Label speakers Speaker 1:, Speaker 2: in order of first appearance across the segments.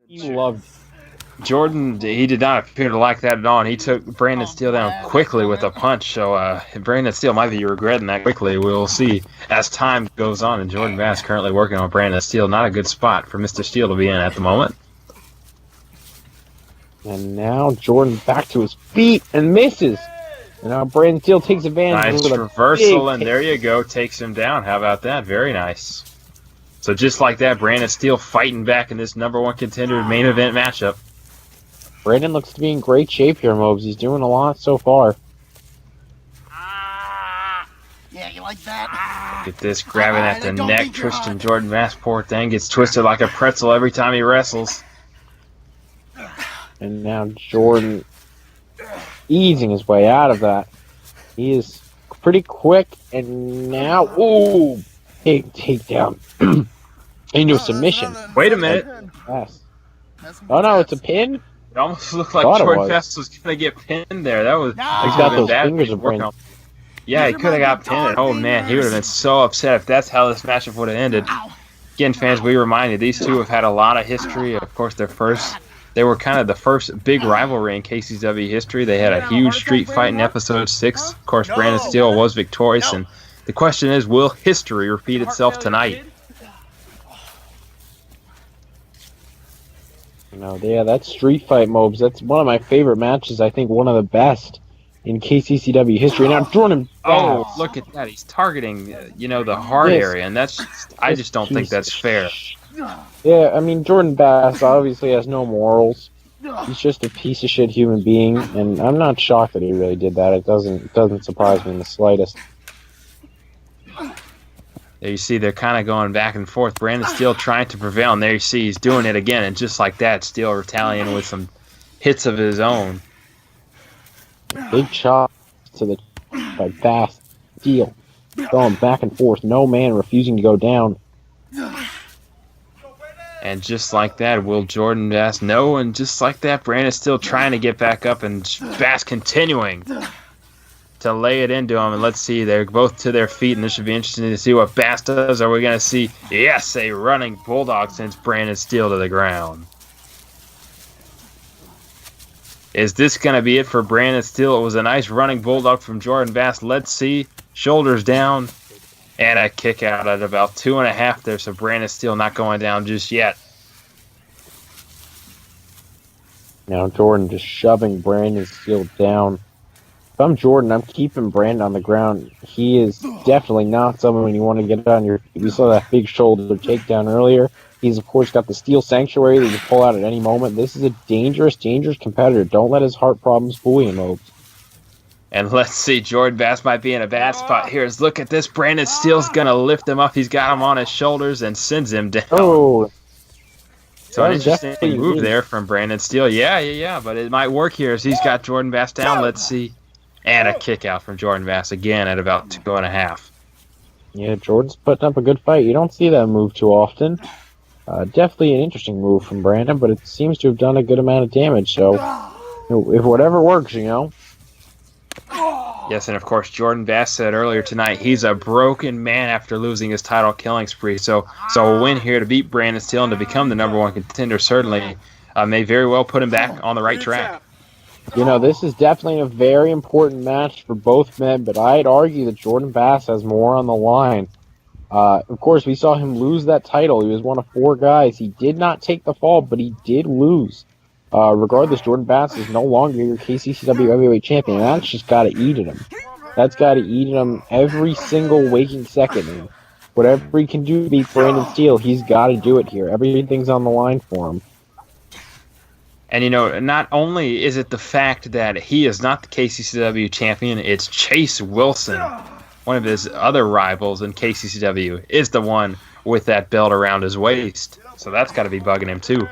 Speaker 1: He loved
Speaker 2: Jordan, he did not appear to like that at all, and he took Brandon Steele down quickly with a punch. So Brandon Steele might be regretting that quickly. We'll see as time goes on, and Jordan Bass currently working on Brandon Steele. Not a good spot for Mr. Steele to be in at the moment.
Speaker 1: And now Jordan back to his feet and misses. And now Brandon Steele takes advantage.
Speaker 2: Nice reversal, and there you go. Takes him down. How about that? Very nice. So just like that, Brandon Steele fighting back in this #1 contender main event matchup.
Speaker 1: Brandon looks to be in great shape here, Mobes. He's doing a lot so far.
Speaker 3: Yeah, you like that?
Speaker 2: Get this, grabbing at the neck, twisting Jordan Bass. Poor thing gets twisted like a pretzel every time he wrestles.
Speaker 1: And now Jordan easing his way out of that. He is pretty quick, and now, ooh, big takedown into a submission.
Speaker 2: Wait a minute.
Speaker 1: Yes. Oh no, it's a pin?
Speaker 2: It almost looked like Jordan Bass was going to get pinned there. That was
Speaker 1: he's got those fingers of Brandon.
Speaker 2: Yeah, he could have got pinned. Oh man, he would have been so upset if that's how this matchup would have ended. Again, fans, we remind you, these two have had a lot of history. Of course, they were kind of the first big rivalry in KCCW history. They had a huge street fight in episode 6. Of course, Brandon Steele was victorious, and the question is, will history repeat itself tonight?
Speaker 1: Yeah, that street fight, Mobes, that's one of my favorite matches. I think one of the best in KCCW history. Now, Jordan Bass.
Speaker 2: Oh, look at that. He's targeting, the heart area, and I just don't think that's fair.
Speaker 1: Yeah, I mean, Jordan Bass obviously has no morals. He's just a piece of shit human being, and I'm not shocked that he really did that. It doesn't surprise me in the slightest.
Speaker 2: There you see they're kind of going back and forth. Brandon Steele trying to prevail, and there you see he's doing it again, and just like that, Steele retaliating with some hits of his own.
Speaker 1: Big chop to the by Bass. Steele going back and forth. No man refusing to go down.
Speaker 2: And just like that, will Jordan Bass know? And just like that, Brandon Steele trying to get back up, and Bass continuing to lay it into him. And let's see, they're both to their feet, and this should be interesting to see what Bass does. Are we going to see, yes, a running bulldog sends Brandon Steele to the ground? Is this going to be it for Brandon Steele? It was a nice running bulldog from Jordan Bass. Let's see, shoulders down, and a kick out at about 2.5 there, so Brandon Steele not going down just yet.
Speaker 1: Now Jordan just shoving Brandon Steele down. If I'm Jordan, I'm keeping Brandon on the ground. He is definitely not someone you want to get on your feet. We saw that big shoulder takedown earlier. He's, of course, got the Steel Sanctuary that you can pull out at any moment. This is a dangerous, dangerous competitor. Don't let his heart problems fool you, Mobes.
Speaker 2: And let's see, Jordan Bass might be in a bad spot here. Look at this. Brandon Steele's going to lift him up. He's got him on his shoulders and sends him down.
Speaker 1: Oh.
Speaker 2: So an interesting move there from Brandon Steele. Yeah, but it might work here as he's got Jordan Bass down. Let's see. And a kick out from Jordan Bass again at about 2.5.
Speaker 1: Yeah, Jordan's putting up a good fight. You don't see that move too often. Definitely an interesting move from Brandon, but it seems to have done a good amount of damage. So, if whatever works,
Speaker 2: Yes, and of course, Jordan Bass said earlier tonight he's a broken man after losing his title killing spree. So a win here to beat Brandon Steele and to become the #1 contender certainly may very well put him back on the right track.
Speaker 1: This is definitely a very important match for both men, but I'd argue that Jordan Bass has more on the line. Of course, we saw him lose that title. He was one of 4 guys. He did not take the fall, but he did lose. Regardless, Jordan Bass is no longer your KCCW Heavyweight Champion. That's just got to eat at him. That's got to eat at him every single waking second. And whatever he can do to beat Brandon Steele, he's got to do it here. Everything's on the line for him.
Speaker 2: And, not only is it the fact that he is not the KCCW champion, it's Chase Wilson, one of his other rivals in KCCW, is the one with that belt around his waist. So that's got to be bugging him, too.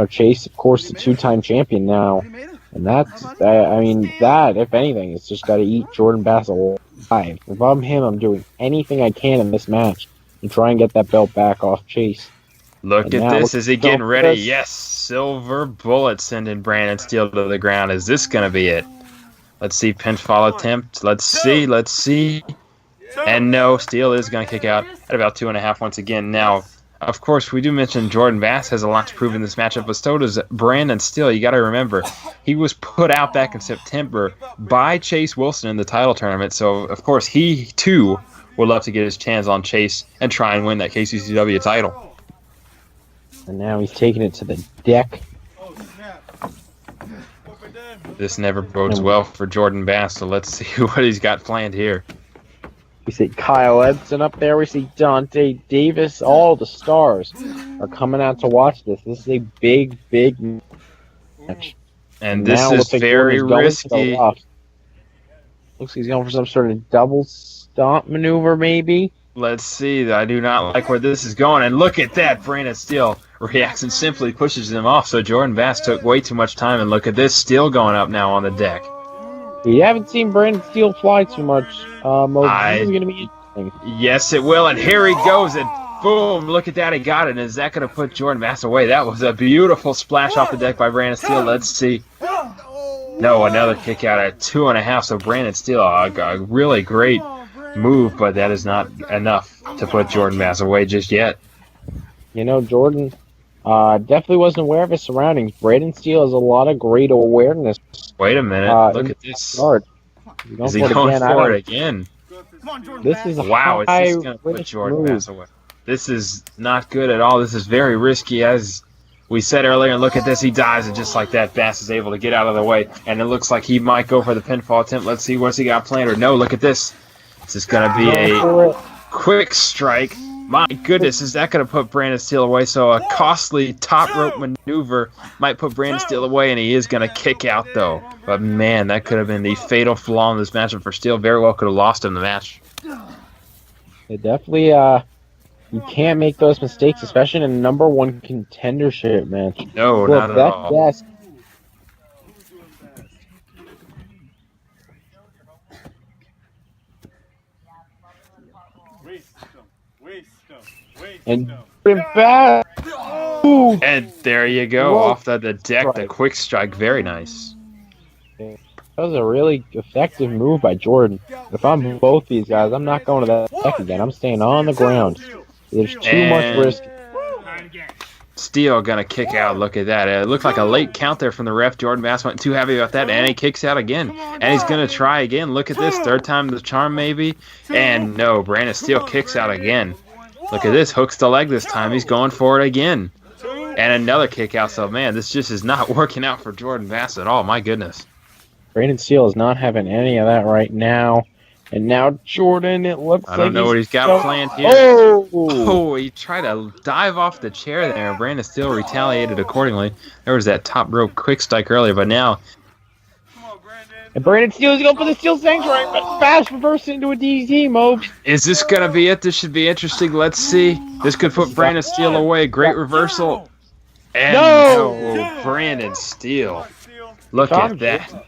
Speaker 1: Chase, of course, the 2-time champion now. And that's, that, if anything, it's just got to eat Jordan Bass alive. If I'm him, I'm doing anything I can in this match to try and get that belt back off Chase.
Speaker 2: Look at this. Is he getting ready? Yes. Silver bullet sending Brandon Steele to the ground. Is this going to be it? Let's see. Pinfall attempt. Let's see. And no, Steele is going to kick out at about 2.5 once again. Now, of course, we do mention Jordan Bass has a lot to prove in this matchup, but so does Brandon Steele. You got to remember, he was put out back in September by Chase Wilson in the title tournament. So, of course, he, too, would love to get his chance on Chase and try and win that KCCW title.
Speaker 1: And now he's taking it to the deck.
Speaker 2: This never bodes well for Jordan Bass, so let's see what he's got planned here.
Speaker 1: We see Kyle Edson up there. We see Dante Davis. All the stars are coming out to watch this. This is a big, big match.
Speaker 2: And this is very risky.
Speaker 1: Looks like he's going for some sort of double stomp maneuver, maybe.
Speaker 2: Let's see. I do not like where this is going. And look at that. Brandon Steele reacts and simply pushes him off. So Jordan Bass took way too much time. And look at this. Steele going up now on the deck.
Speaker 1: You haven't seen Brandon Steele fly too much. This is going to be interesting.
Speaker 2: Yes, it will. And here he goes. And boom. Look at that. He got it. And is that going to put Jordan Bass away? That was a beautiful splash off the deck by Brandon Steele. Let's see. No, another kick out at 2.5. So Brandon Steele, a really great move, but that is not enough to put Jordan Bass away just yet.
Speaker 1: You know, Jordan definitely wasn't aware of his surroundings. Brandon Steele has a lot of great awareness.
Speaker 2: Wait a minute. Look at this. Is he going for it again?
Speaker 1: This is
Speaker 2: wow, is this going to put Jordan Bass away? This is not good at all. This is very risky. As we said earlier, and look at this. He dives, and just like that, Bass is able to get out of the way. And it looks like he might go for the pinfall attempt. Let's see what's he got planned. Or no, look at this. This is going to be a quick strike. My goodness, is that going to put Brandon Steele away? So a costly top rope maneuver might put Brandon Steele away, and he is going to kick out, though. But, man, that could have been the fatal flaw in this matchup for Steele. Very well could have lost him the match.
Speaker 1: It definitely, you can't make those mistakes, especially in a #1 contendership match.
Speaker 2: No, not at all.
Speaker 1: Yes. And back.
Speaker 2: And there you go, off the deck, the quick strike, very nice.
Speaker 1: That was a really effective move by Jordan. If I'm both these guys, I'm not going to that deck again. I'm staying on the ground. There's too much risk.
Speaker 2: Steele gonna kick out. Look at that. It looked like a late count there from the ref. Jordan Bass went too heavy about that, and he kicks out again. And he's gonna try again. Look at this. Third time the charm, maybe. And no, Brandon Steele kicks out again. Look at this. Hooks the leg this time. He's going for it again. And another kick out. So, man, this just is not working out for Jordan Bass at all. My goodness.
Speaker 1: Brandon Steele is not having any of that right now. And now Jordan, it looks like
Speaker 2: I don't know what he's got planned here. Oh, he tried to dive off the chair there. Brandon Steele retaliated accordingly. There was that top rope quick strike earlier, but now...
Speaker 1: And Brandon Steele is going for the Steel Sanctuary, but fast reverse into a DDT mode.
Speaker 2: Is this going to be it? This should be interesting. Let's see. This could put Brandon Steele away. Great reversal. And no, Brandon Steele. Look at that.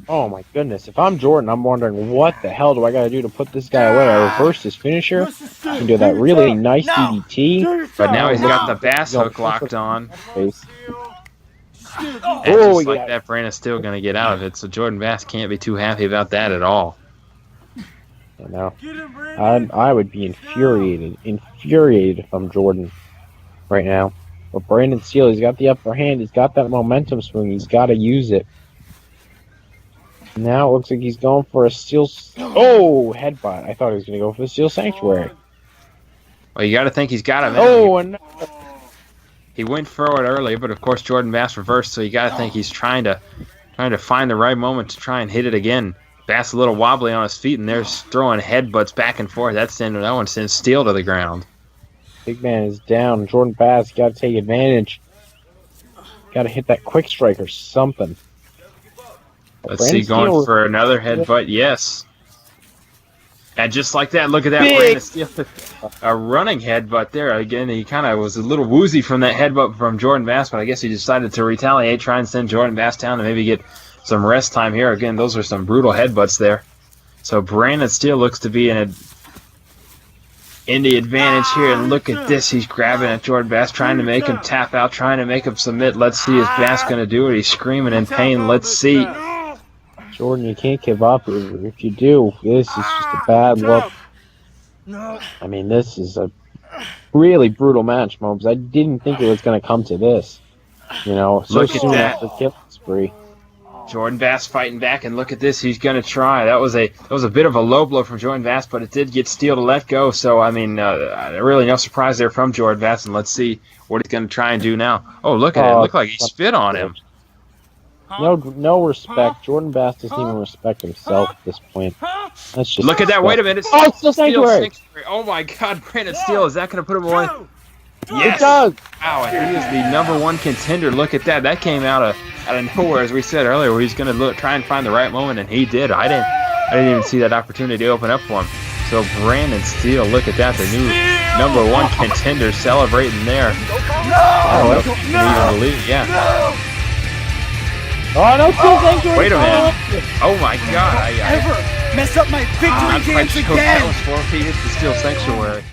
Speaker 1: Oh my goodness. If I'm Jordan, I'm wondering what the hell do I got to do to put this guy away. I reversed his finisher. Can do that really nice DDT.
Speaker 2: But now he's got the Bass hook locked on. And just like that, Brandon's still going to get out of it. So Jordan Bass can't be too happy about that at all.
Speaker 1: You know, I would be infuriated if I'm Jordan right now. But Brandon Steele, he's got the upper hand. He's got that momentum swing. He's got to use it. Now it looks like he's going for a Steel... Oh, headbutt. I thought he was going to go for the Steel Sanctuary.
Speaker 2: Well, you got to think he's got him.
Speaker 1: Oh, and...
Speaker 2: He went for it earlier, but of course Jordan Bass reversed, so you got to think he's trying to find the right moment to try and hit it again. Bass a little wobbly on his feet, and they're throwing headbutts back and forth. That one sends Steele to the ground.
Speaker 1: Big man is down. Jordan Bass got to take advantage. Got to hit that quick strike or something.
Speaker 2: Let's see, going for another headbutt. Yes. And just like that, look at that. Brandon Steele, a running headbutt there. Again, he kind of was a little woozy from that headbutt from Jordan Bass, but I guess he decided to retaliate, try and send Jordan Bass down and maybe get some rest time here. Again, those were some brutal headbutts there. So Brandon Steele looks to be in the advantage here. And look at this. He's grabbing at Jordan Bass, trying to make him tap out, trying to make him submit. Let's see, is Bass going to do it? He's screaming in pain. Let's see.
Speaker 1: Jordan, you can't give up. If you do, this is just a bad look. I mean, this is a really brutal match, Mobes. I didn't think it was going to come to this. You know, so
Speaker 2: Look at
Speaker 1: soon
Speaker 2: that.
Speaker 1: after killing spree.
Speaker 2: Jordan Bass fighting back, and look at this. He's going to try. That was a bit of a low blow from Jordan Bass, but it did get Steele to let go. So, I mean, really no surprise there from Jordan Bass, and let's see what he's going to try and do now. Oh, look at it. It looked like he spit on him.
Speaker 1: No respect. Jordan Bass doesn't even respect himself at this point. That's just
Speaker 2: Look at that. Wait a minute.
Speaker 1: Oh, it's still Sanctuary.
Speaker 2: Oh, my God. Brandon Steele, is that going to put him away? Yes.
Speaker 1: It does.
Speaker 2: Wow, and he is the #1 contender. Look at that. That came out of nowhere, as we said earlier, where he's going to try and find the right moment, and he did. I didn't even see that opportunity open up for him. So Brandon Steele, look at that. The new #1 contender celebrating there. I don't even believe it. Yeah.
Speaker 1: Oh, no, Steel Sanctuary.
Speaker 2: Wait a minute. Oh, my God.
Speaker 3: Ever mess up my victory
Speaker 2: I'm not quite
Speaker 3: dance
Speaker 2: sure what
Speaker 3: again.
Speaker 2: that was for if he hits the Steel Sanctuary.